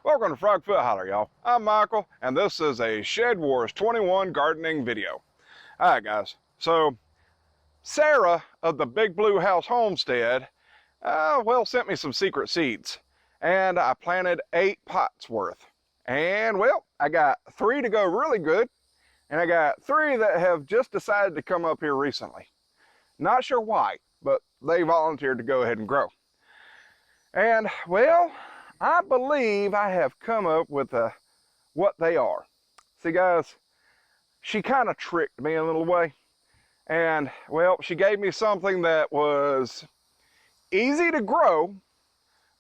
Welcome to Frogfoot Holler, y'all. I'm Michael, and this is a SHEDWARS21 gardening video. Alright guys, so Sara of the Big Blue House Homestead, sent me some secret seeds. And I planted 8 pots worth. And well, I got 3 to go really good, and I got 3 that have just decided to come up here recently. Not sure why, but they volunteered to go ahead and grow. And well, I believe I have come up with what they are. See guys, she kind of tricked me in a little way. And well, she gave me something that was easy to grow,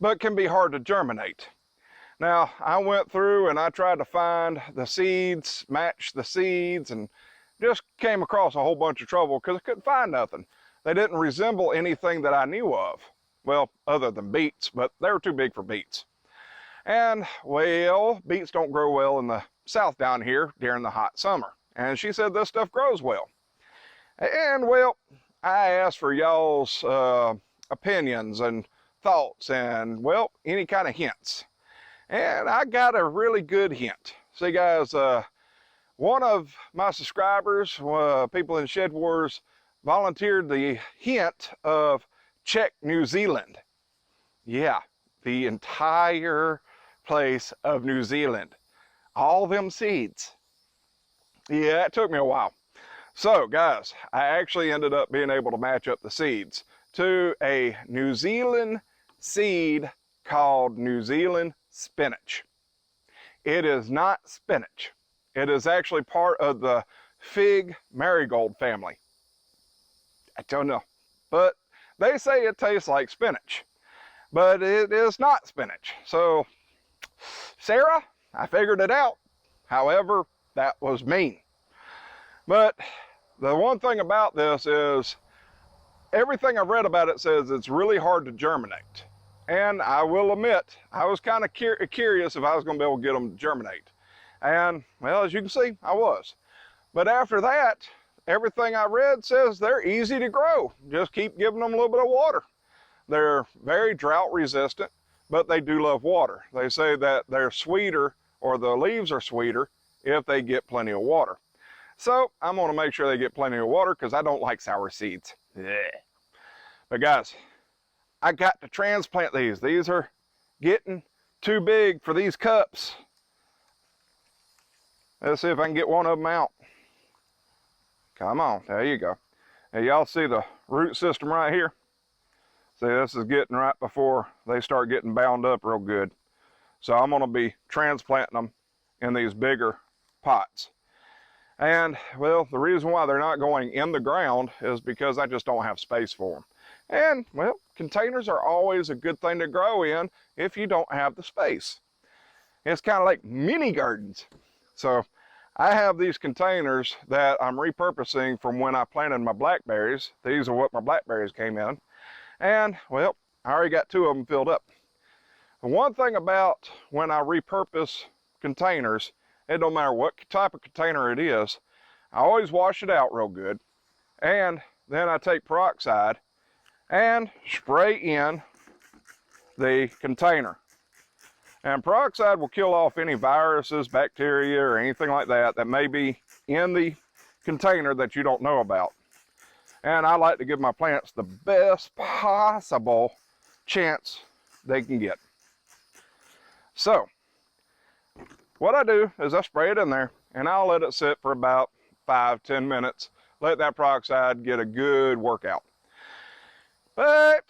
but can be hard to germinate. Now, I went through and I tried to find the seeds, match the seeds, and just came across a whole bunch of trouble because I couldn't find nothing. They didn't resemble anything that I knew of. Well, other than beets, but they were too big for beets. And well, beets don't grow well in the south down here during the hot summer. And she said this stuff grows well. And well, I asked for y'all's opinions and thoughts and well, any kind of hints. And I got a really good hint. See guys, one of my subscribers, people in Shed Wars, volunteered the hint of check New Zealand. Yeah, the entire place of New Zealand. All them seeds. Yeah, it took me a while. So guys, I actually ended up being able to match up the seeds to a New Zealand seed called New Zealand spinach. It is not spinach. It is actually part of the fig marigold family. I don't know, but they say it tastes like spinach, but it is not spinach. So Sara, I figured it out. However, that was mean. But the one thing about this is everything I've read about it says it's really hard to germinate. And I will admit, I was kind of curious if I was going to be able to get them to germinate. And well, as you can see, I was. But after that, everything I read says they're easy to grow. Just keep giving them a little bit of water. They're very drought resistant, but they do love water. They say that they're sweeter, or the leaves are sweeter, if they get plenty of water. So I'm going to make sure they get plenty of water because I don't like sour seeds. Blech. But guys, I got to transplant these. These are getting too big for these cups. Let's see if I can get one of them out. Come on, there you go. Now y'all see the root system right here? See, this is getting right before they start getting bound up real good. So I'm going to be transplanting them in these bigger pots. And well, the reason why they're not going in the ground is because I just don't have space for them. And well, containers are always a good thing to grow in if you don't have the space. It's kind of like mini gardens. So I have these containers that I'm repurposing from when I planted my blackberries. These are what my blackberries came in. And well, I already got 2 of them filled up. The one thing about when I repurpose containers, it don't matter what type of container it is, I always wash it out real good. And then I take peroxide and spray in the container. And peroxide will kill off any viruses, bacteria, or anything like that that may be in the container that you don't know about. And I like to give my plants the best possible chance they can get. So, what I do is I spray it in there and I'll let it sit for about 5-10 minutes. Let that peroxide get a good workout. But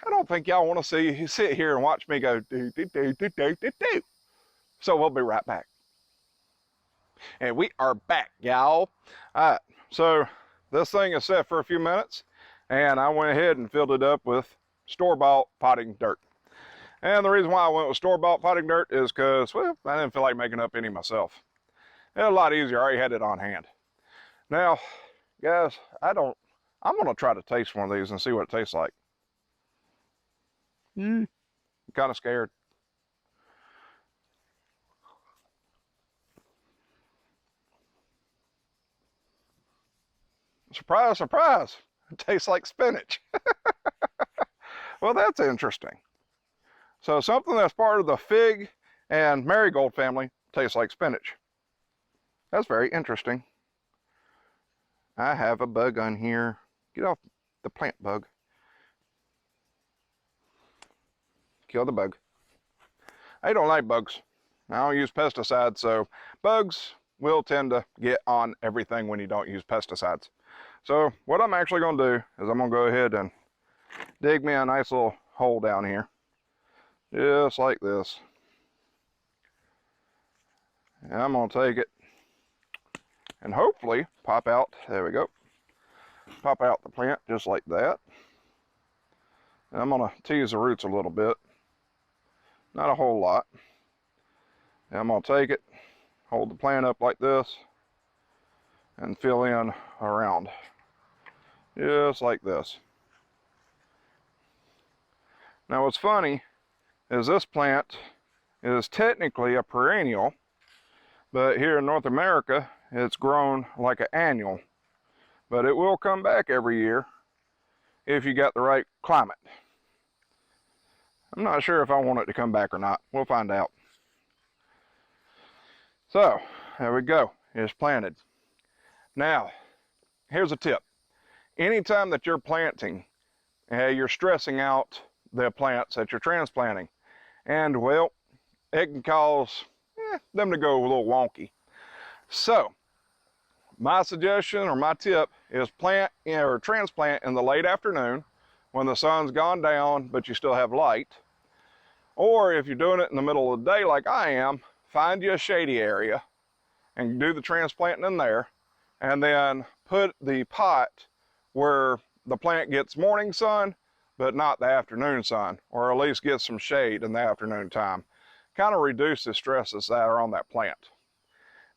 I don't think y'all want to sit here and watch me go do, do, do, do, do, do, do. So we'll be right back. And we are back, y'all. All right, so this thing is set for a few minutes, and I went ahead and filled it up with store-bought potting dirt. And the reason why I went with store-bought potting dirt is because, well, I didn't feel like making up any myself. It was a lot easier. I already had it on hand. Now, guys, I'm going to try to taste one of these and see what it tastes like. I'm kind of scared. Surprise, surprise. It tastes like spinach. Well, that's interesting. So something that's part of the fig And marigold family tastes like spinach. That's very interesting. I have a bug on here. Get off the plant, bug. Kill the bug. I don't like bugs. I don't use pesticides, so bugs will tend to get on everything when you don't use pesticides. So what I'm actually going to do is I'm going to go ahead and dig me a nice little hole down here. Just like this. And I'm going to take it and hopefully pop out, there we go, pop out the plant just like that. And I'm going to tease the roots a little bit, not a whole lot. And I'm going to take it, hold the plant up like this, and fill in around, just like this. Now what's funny is this plant is technically a perennial, but here in North America, it's grown like an annual. But it will come back every year if you got the right climate. I'm not sure if I want it to come back or not. We'll find out. So, there we go. It's planted. Now, here's a tip. Anytime that you're planting, you're stressing out the plants that you're transplanting. And, well, it can cause them to go a little wonky. So, my suggestion or my tip is plant or transplant in the late afternoon when the sun's gone down but you still have light. Or if you're doing it in the middle of the day like I am, find you a shady area and do the transplanting in there, and then put the pot where the plant gets morning sun but not the afternoon sun, or at least get some shade in the afternoon time. Kind of reduce the stresses that are on that plant.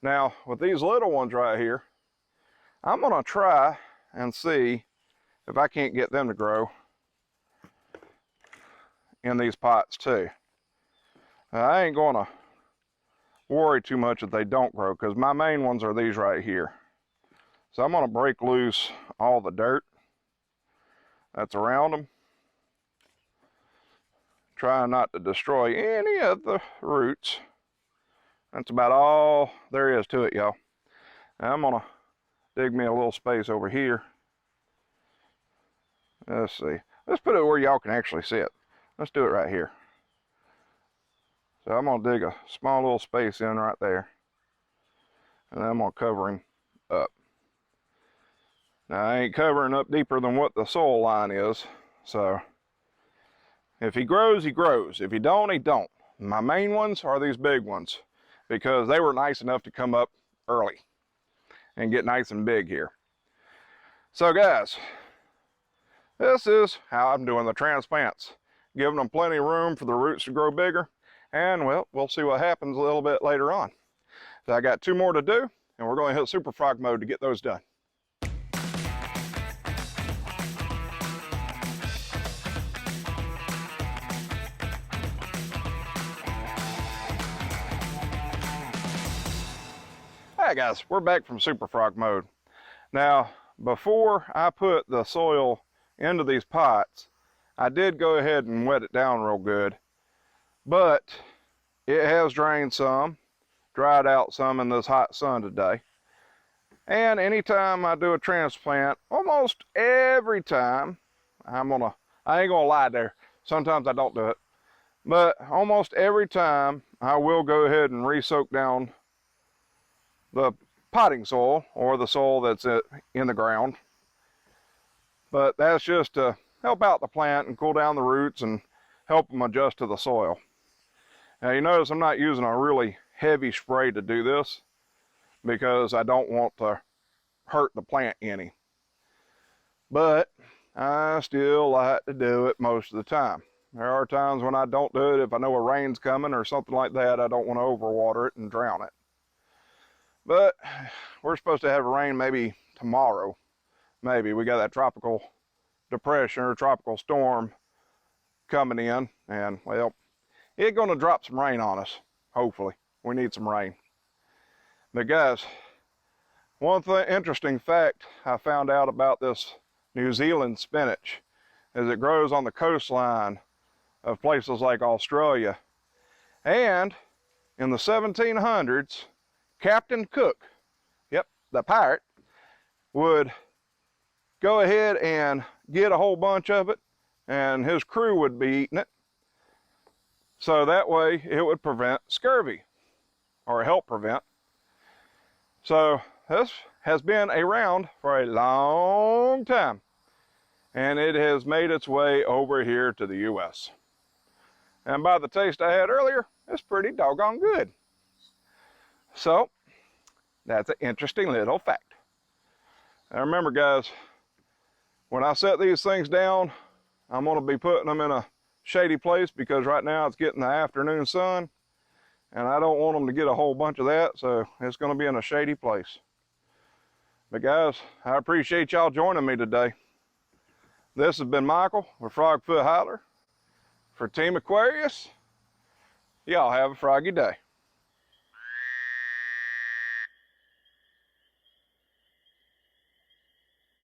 Now with these little ones right here, I'm going to try and see if I can't get them to grow in these pots too. I ain't going to worry too much if they don't grow, because my main ones are these right here. So I'm going to break loose all the dirt that's around them. Try not to destroy any of the roots. That's about all there is to it, y'all. I'm going to dig me a little space over here. Let's see. Let's put it where y'all can actually see it. Let's do it right here. So I'm going to dig a small little space in right there. And then I'm going to cover him up. Now I ain't covering up deeper than what the soil line is. So if he grows, he grows. If he don't, he don't. My main ones are these big ones, because they were nice enough to come up early and get nice and big here. So guys, this is how I'm doing the transplants, giving them plenty of room for the roots to grow bigger, and well, we'll see what happens a little bit later on. So I got 2 more to do, and we're going to hit super frog mode to get those done. Alright guys, we're back from super frog mode. Now, before I put the soil into these pots, I did go ahead and wet it down real good, but it has drained some, dried out some in this hot sun today. And anytime I do a transplant, almost every time, I ain't gonna lie there, sometimes I don't do it, but almost every time I will go ahead and re-soak down the potting soil, or the soil that's in the ground. But that's just to help out the plant and cool down the roots and help them adjust to the soil. Now you notice I'm not using a really heavy spray to do this, because I don't want to hurt the plant any. But I still like to do it most of the time. There are times when I don't do it. If I know a rain's coming or something like that, I don't want to overwater it and drown it. But we're supposed to have rain maybe tomorrow. Maybe. We got that tropical depression or tropical storm coming in, and well, it's going to drop some rain on us, hopefully. We need some rain. But guys, one interesting fact I found out about this New Zealand spinach is it grows on the coastline of places like Australia. And in the 1700s, Captain Cook, yep, the pirate, would go ahead and get a whole bunch of it, and his crew would be eating it. So that way it would prevent scurvy, or help prevent. So this has been around for a long time, and it has made its way over here to the US. And by the taste I had earlier, it's pretty doggone good. So that's an interesting little fact. Now remember guys, when I set these things down, I'm going to be putting them in a shady place because right now it's getting the afternoon sun and I don't want them to get a whole bunch of that, so it's going to be in a shady place. But guys, I appreciate y'all joining me today. This has been Michael with Frogfoot Holler for Team Aquarius. Y'all have a froggy day.